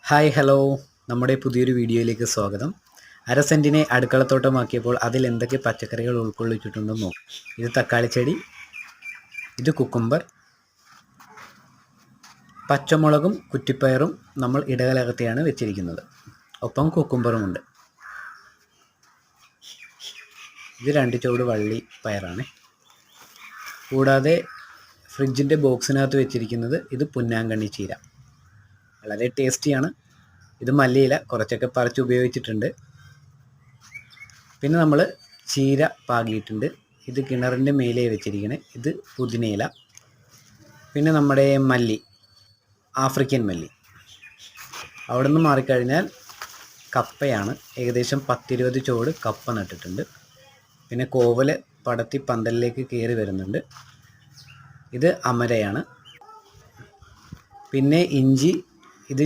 Hi hello നമ്മുടെ പുതിയൊരു വീഡിയോയിലേക്ക് സ്വാഗതം. അര സെൻറ്റിനെ അടുക്കളത്തോട്ടമാക്കിയപ്പോൾ അതിൽ എന്തൊക്കെ പച്ചക്കറികൾ ഉൾക്കൊള്ളിച്ചിട്ടുണ്ടെന്ന് നോക്കും. ഇത് തക്കാളി ചെടി, ഇത് കുക്കുംബർ, പച്ചമുളകും കുറ്റിപ്പയറും നമ്മൾ ഇടകലർത്തിയാണ് വെച്ചിരിക്കുന്നത്. ഒപ്പം കുക്കുംബറുമുണ്ട്. ഇത് 2 ചുവട് വള്ളി പയറാണ്. കൂടാതെ ഫ്രിഡ്ജിൻ്റെ ബോക്സിനകത്ത് വെച്ചിരിക്കുന്നത് ഇത് പൊന്നാങ്കണ്ണി ചീര, വളരെ ടേസ്റ്റിയാണ്. ഇത് മല്ലിയില കുറച്ചൊക്കെ പറിച്ച് ഉപയോഗിച്ചിട്ടുണ്ട്. പിന്നെ നമ്മൾ ചീര പാകിയിട്ടുണ്ട്. ഇത് കിണറിൻ്റെ മേലെ വെച്ചിരിക്കണേ. ഇത് പുതിനയില. പിന്നെ നമ്മുടെ മല്ലി, ആഫ്രിക്കൻ മല്ലി. അവിടെ നിന്ന് മാറിക്കഴിഞ്ഞാൽ കപ്പയാണ്. ഏകദേശം 10-20 ചുവട് കപ്പ നട്ടിട്ടുണ്ട്. പിന്നെ കോവല് പടത്തി പന്തലിലേക്ക് കയറി വരുന്നുണ്ട്. ഇത് അമരയാണ്. പിന്നെ ഇഞ്ചി